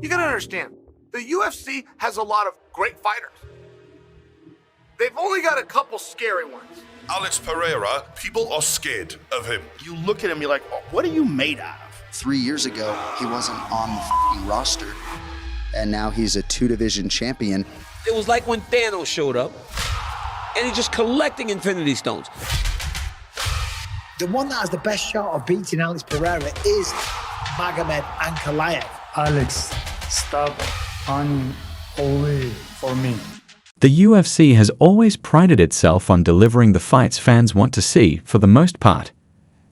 You gotta understand, the UFC has a lot of great fighters. They've only got a couple scary ones. Alex Pereira, people are scared of him. You look at him, you're like, oh, what are you made out of? 3 years ago, he wasn't on the f***ing roster. And now he's a 2-division champion. It was like when Thanos showed up, and he's just collecting Infinity Stones. The one that has the best shot of beating Alex Pereira is Magomed Ankalaev. Alex, stop running away from me. The UFC has always prided itself on delivering the fights fans want to see for the most part.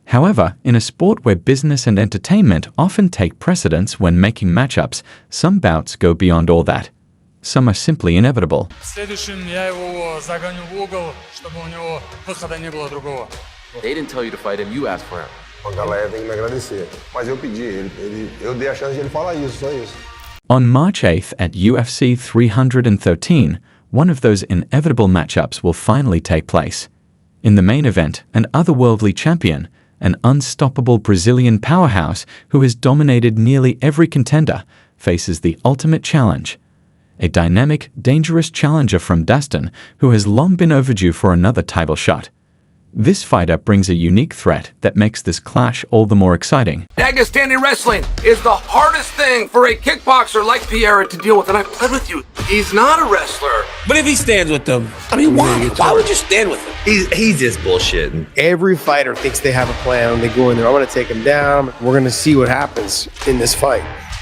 However, in a sport where business and entertainment often take precedence when making matchups, some bouts go beyond all that. Some are simply inevitable. They didn't tell you to fight him, you asked for him. Ankalaev tem que me agradecer. Mas eu pedi, eu dei a chance de ele falar isso, só isso. On March 8th at UFC 313, one of those inevitable matchups will finally take place. In the main event, an otherworldly champion, an unstoppable Brazilian powerhouse who has dominated nearly every contender, faces the ultimate challenge. A dynamic, dangerous challenger from Daston who has long been overdue for another title shot. This fighter brings a unique threat that makes this clash all the more exciting. Dagestani wrestling is the hardest thing for a kickboxer like Pereira to deal with, and I've played with you. He's not a wrestler. But if he stands with them, I mean, why? Why would you stand with him? He's just bullshitting. Every fighter thinks they have a plan when they go in there. I'm going to take him down. We're going to see what happens in this fight.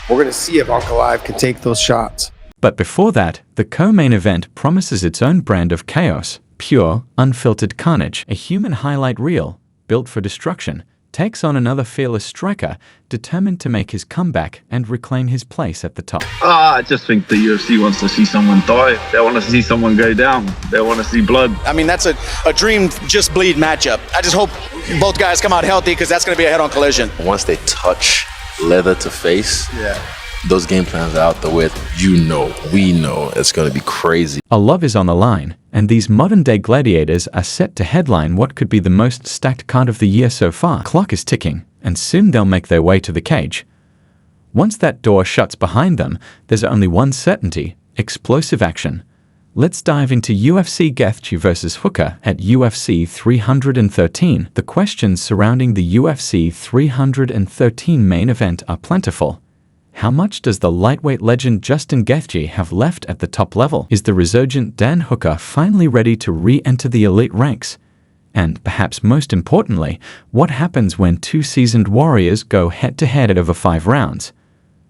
We're going to see if Ankalaev can take those shots. But before that, the co-main event promises its own brand of chaos. Pure, unfiltered carnage, a human highlight reel, built for destruction, takes on another fearless striker, determined to make his comeback and reclaim his place at the top. I just think the UFC wants to see someone die. They want to see someone go down. They want to see blood. I mean, that's a dream just bleed matchup. I just hope both guys come out healthy because that's going to be a head-on collision. Once they touch leather to face, those game plans are out the way. You know, we know it's going to be crazy. A love is on the line, and these modern-day gladiators are set to headline what could be the most stacked card of the year so far. Clock is ticking, and soon they'll make their way to the cage. Once that door shuts behind them, there's only one certainty: explosive action. Let's dive into UFC Gaethje vs. Hooker at UFC 313. The questions surrounding the UFC 313 main event are plentiful. How much does the lightweight legend Justin Gaethje have left at the top level? Is the resurgent Dan Hooker finally ready to re-enter the elite ranks? And perhaps most importantly, what happens when two seasoned warriors go head-to-head over 5 rounds?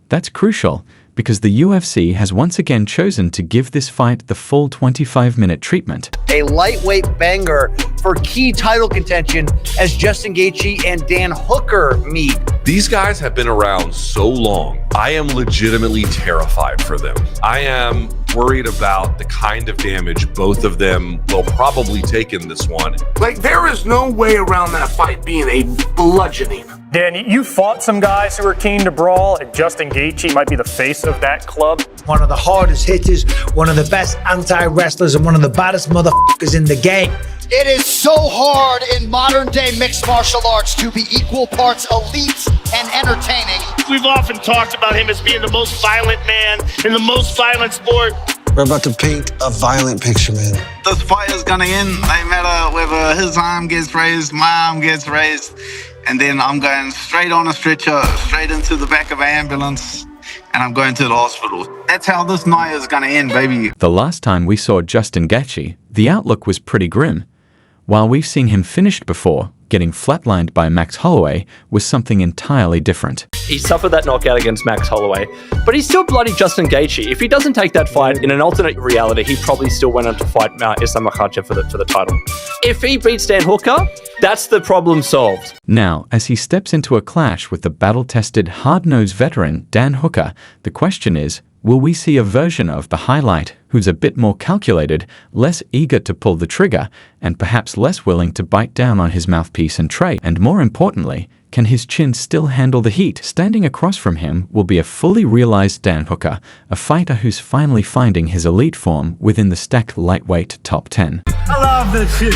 That's crucial, because the UFC has once again chosen to give this fight the full 25-minute treatment. A lightweight banger for key title contention as Justin Gaethje and Dan Hooker meet. These guys have been around so long. I am legitimately terrified for them. I am worried about the kind of damage both of them will probably take in this one. Like, there is no way around that fight being a bludgeoning. Dan, you fought some guys who were keen to brawl, and Justin Gaethje might be the face of that club. One of the hardest hitters, one of the best anti-wrestlers, and one of the baddest motherfuckers in the game. It is so hard in modern day mixed martial arts to be equal parts elite and entertaining. We've often talked about him as being the most violent man in the most violent sport. We're about to paint a violent picture, man. This fight is gonna end, no matter whether his arm gets raised, my arm gets raised, and then I'm going straight on a stretcher, straight into the back of an ambulance, and I'm going to the hospital. That's how this night is gonna end, baby. The last time we saw Justin Gaethje, the outlook was pretty grim. While we've seen him finished before, getting flatlined by Max Holloway was something entirely different. He suffered that knockout against Max Holloway, but he's still bloody Justin Gaethje. If he doesn't take that fight, in an alternate reality, he probably still went on to fight Islam Makhachev for the title. If he beats Dan Hooker, that's the problem solved. Now, as he steps into a clash with the battle-tested, hard-nosed veteran Dan Hooker, the question is, will we see a version of the highlight who's a bit more calculated, less eager to pull the trigger, and perhaps less willing to bite down on his mouthpiece and tray? And more importantly, can his chin still handle the heat? Standing across from him will be a fully realized Dan Hooker, a fighter who's finally finding his elite form within the stacked lightweight top 10. I love this shit.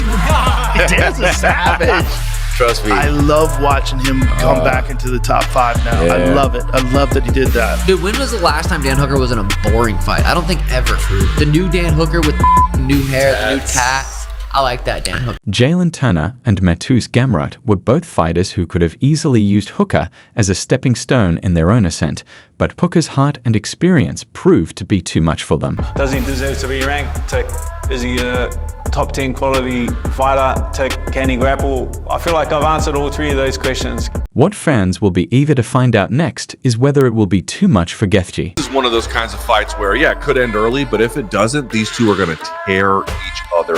Dan's a savage. Trust me. I love watching him come back into the top 5 now. Yeah. I love it. I love that he did that. Dude, when was the last time Dan Hooker was in a boring fight? I don't think ever. The new Dan Hooker with the new hair, the new tats. I like that Dan Hooker. Jalen Turner and Mateusz Gamrot were both fighters who could have easily used Hooker as a stepping stone in their own ascent, but Hooker's heart and experience proved to be too much for them. Does he deserve to be ranked? Is he a top 10 quality fighter? Can he grapple? I feel like I've answered all 3 of those questions. What fans will be eager to find out next is whether it will be too much for Gaethje. This is one of those kinds of fights where, yeah, it could end early, but if it doesn't, these two are going to tear each other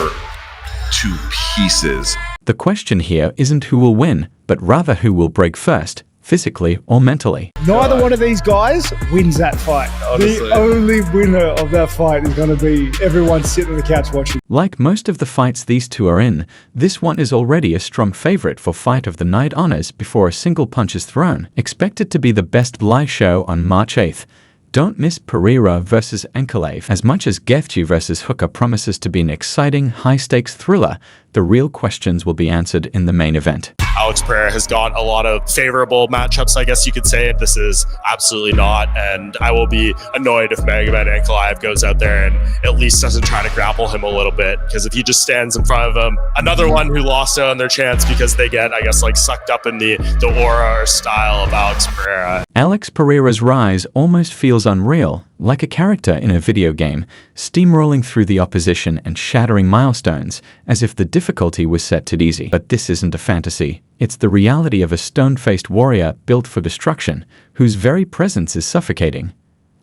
to pieces. The question here isn't who will win, but rather who will break first, physically or mentally. Neither one of these guys wins that fight. Honestly. The only winner of that fight is going to be everyone sitting on the couch watching. Like most of the fights these two are in, this one is already a strong favorite for Fight of the Night honors before a single punch is thrown, expected to be the best live show on March 8th. Don't miss Pereira versus Ankalaev. As much as Gaethje versus Hooker promises to be an exciting, high-stakes thriller, the real questions will be answered in the main event. Alex Pereira has got a lot of favorable matchups, I guess you could say. This is absolutely not, and I will be annoyed if Magomed Ankalaev goes out there and at least doesn't try to grapple him a little bit, because if he just stands in front of him, another one who lost out on their chance because they get, I guess, like sucked up in the aura or style of Alex Pereira. Alex Pereira's rise almost feels unreal, like a character in a video game, steamrolling through the opposition and shattering milestones, as if the difficulty was set to easy. But this isn't a fantasy. It's the reality of a stone-faced warrior built for destruction, whose very presence is suffocating.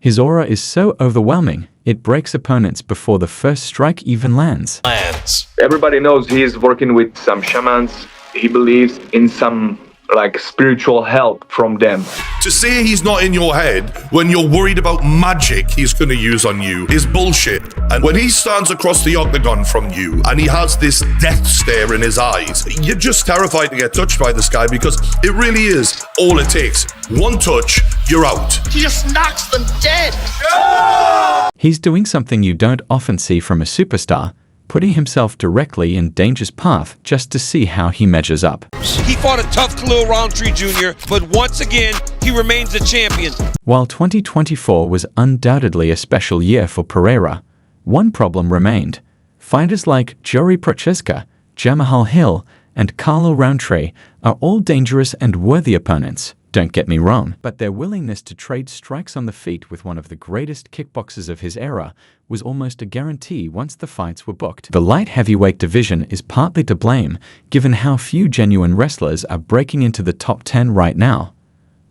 His aura is so overwhelming, it breaks opponents before the first strike even lands. Everybody knows he is working with some shamans. He believes in some spiritual help from them. To say he's not in your head when you're worried about magic he's going to use on you is bullshit. And when he stands across the octagon from you and he has this death stare in his eyes, you're just terrified to get touched by this guy, because it really is all it takes. One touch, you're out. He just knocks them dead. He's doing something you don't often see from a superstar, putting himself directly in danger's path just to see how he measures up. He fought a tough Khalil Roundtree Jr., but once again, he remains a champion. While 2024 was undoubtedly a special year for Pereira, one problem remained. Fighters like Jory Prochaska, Jamahal Hill, and Carlo Roundtree are all dangerous and worthy opponents. Don't get me wrong, but their willingness to trade strikes on the feet with one of the greatest kickboxers of his era was almost a guarantee once the fights were booked. The light heavyweight division is partly to blame, given how few genuine wrestlers are breaking into the top 10 right now.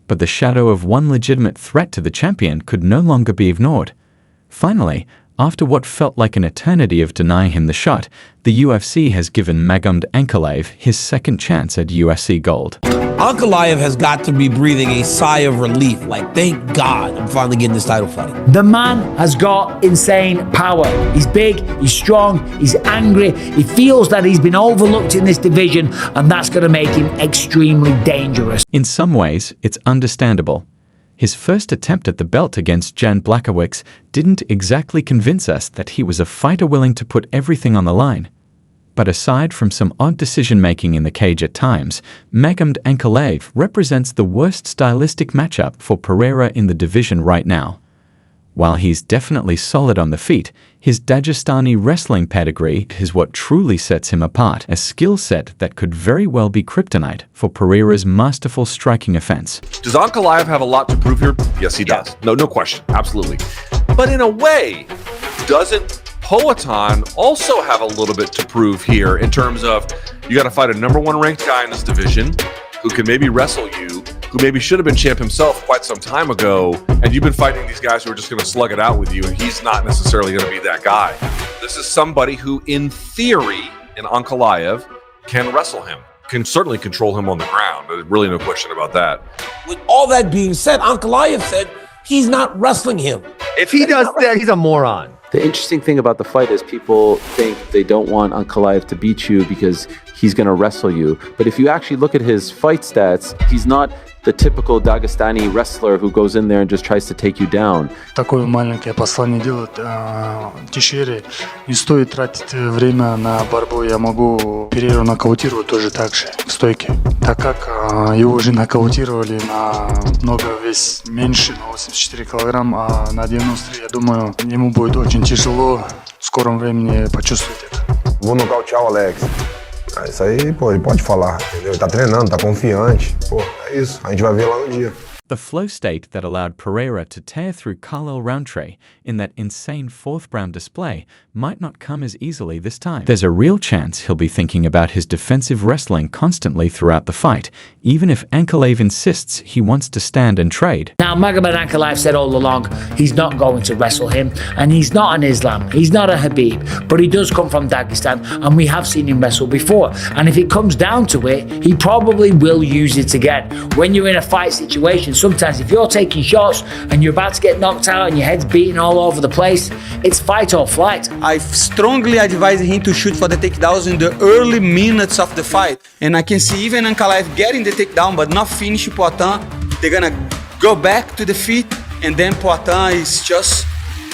But the shadow of one legitimate threat to the champion could no longer be ignored. Finally, after what felt like an eternity of denying him the shot, the UFC has given Magomed Ankalaev his second chance at UFC gold. Ankalaev has got to be breathing a sigh of relief, like, thank God I'm finally getting this title fight. The man has got insane power. He's big, he's strong, he's angry. He feels that he's been overlooked in this division, and that's going to make him extremely dangerous. In some ways, it's understandable. His first attempt at the belt against Jan Blachowicz didn't exactly convince us that he was a fighter willing to put everything on the line. But aside from some odd decision-making in the cage at times, Magomed Ankalaev represents the worst stylistic matchup for Pereira in the division right now. While he's definitely solid on the feet, his Dagestani wrestling pedigree is what truly sets him apart, a skill set that could very well be kryptonite for Pereira's masterful striking offense. Does Ankalaev have a lot to prove here? Yes, he does. No question. Absolutely. But in a way, doesn't Poatan also have a little bit to prove here in terms of you got to fight a #1 ranked guy in this division who can maybe wrestle you, who maybe should have been champ himself quite some time ago, and you've been fighting these guys who are just going to slug it out with you, and he's not necessarily going to be that guy. This is somebody who, in theory, in Ankalaev, can wrestle him, can certainly control him on the ground. There's really no question about that. With all that being said, Ankalaev said he's not wrestling him. If he does that, he's a moron. The interesting thing about the fight is people think they don't want Ankalaev to beat you because he's going to wrestle you. But if you actually look at his fight stats, he's not the typical Dagestani wrestler who goes in there and just tries to take you down. Такое маленькое послание делать Тишере. Не стоит тратить время на борьбу. Я могу Перейру нокаутировать тоже так же в стойке. Так как его уже нокаутировали на много вес меньше, на 84 килограмм, а на 90, я думаю, ему будет очень tijelo в скором времени почувствовать это. Vou nocautear o Alex. Isso aí, pô, ele pode falar, entendeu? Ele tá treinando, tá confiante. Pô, é isso. A gente vai ver lá no dia. The flow state that allowed Pereira to tear through Carl Roundtree in that insane fourth-round display might not come as easily this time. There's a real chance he'll be thinking about his defensive wrestling constantly throughout the fight, even if Ankalaev insists he wants to stand and trade. Now, Magomed Ankalaev said all along he's not going to wrestle him, and he's not an Islam, he's not a Habib, but he does come from Dagestan, and we have seen him wrestle before. And if it comes down to it, he probably will use it again. When you're in a fight situation, sometimes if you're taking shots and you're about to get knocked out and your head's beating all over the place, it's fight or flight. I strongly advise him to shoot for the takedowns in the early minutes of the fight. And I can see even Ankalaev getting the takedown but not finish Poatan. They're gonna go back to the feet, and then Poatan is just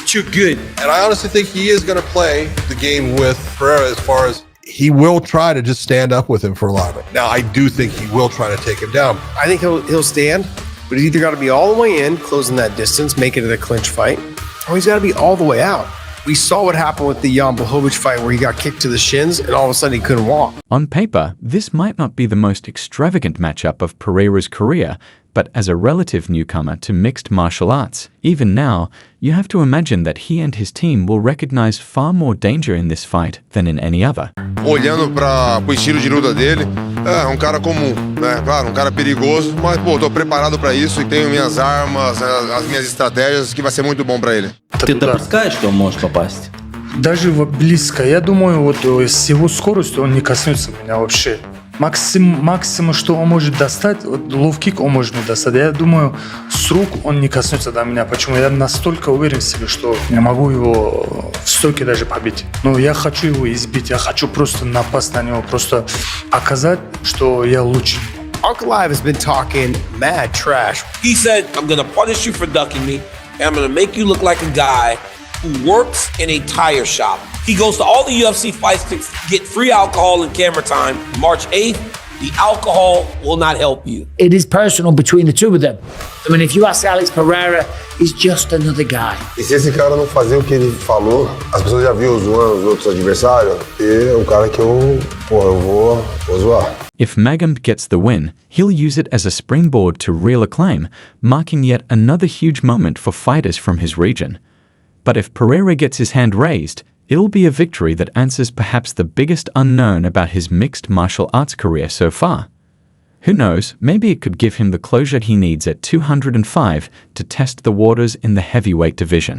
too good. And I honestly think he is gonna play the game with Pereira as far as he will try to just stand up with him for a lot of it. Now, I do think he will try to take him down. I think he'll stand, but he's either got to be all the way in, closing that distance, make it a clinch fight, or he's got to be all the way out. We saw what happened with the Jan Blachowicz fight where he got kicked to the shins and all of a sudden he couldn't walk. On paper, this might not be the most extravagant matchup of Pereira's career, but as a relative newcomer to mixed martial arts, even now, you have to imagine that he and his team will recognize far more danger in this fight than in any other. Olhando para o estilo de luta dele, é cara comum, né? Claro, cara perigoso, mas pô, tô preparado para isso e tenho minhas armas, as minhas estratégias, que vai ser muito bom para ele. Ты допускаешь, что он может попасть? Даже близко. Я думаю, вот с его скоростью он не коснется меня вообще. Максимум, что он может достать, вот лоу-кик он может не достать. Я думаю, с рук он не коснется до меня. Почему? Я настолько уверен в себе, что я могу его в стойке даже побить. Но я хочу его избить, я хочу просто напасть на него, просто показать, что я лучше. Ankalaev has been talking mad trash. He said, I'm going to punish you for ducking me, and I'm going to make you look like a guy who works in a tire shop. He goes to all the UFC fights to get free alcohol and camera time. March 8th, the alcohol will not help you. It is personal between the two of them. I mean, if you ask Alex Pereira, he's just another guy. E se esse cara não fazer o que ele falou, as pessoas já viram zoando os outros adversários, e é um cara que eu vou zoar. If Magomed gets the win, he'll use it as a springboard to real acclaim, marking yet another huge moment for fighters from his region. But if Pereira gets his hand raised, it'll be a victory that answers perhaps the biggest unknown about his mixed martial arts career so far. Who knows, maybe it could give him the closure he needs at 205 to test the waters in the heavyweight division.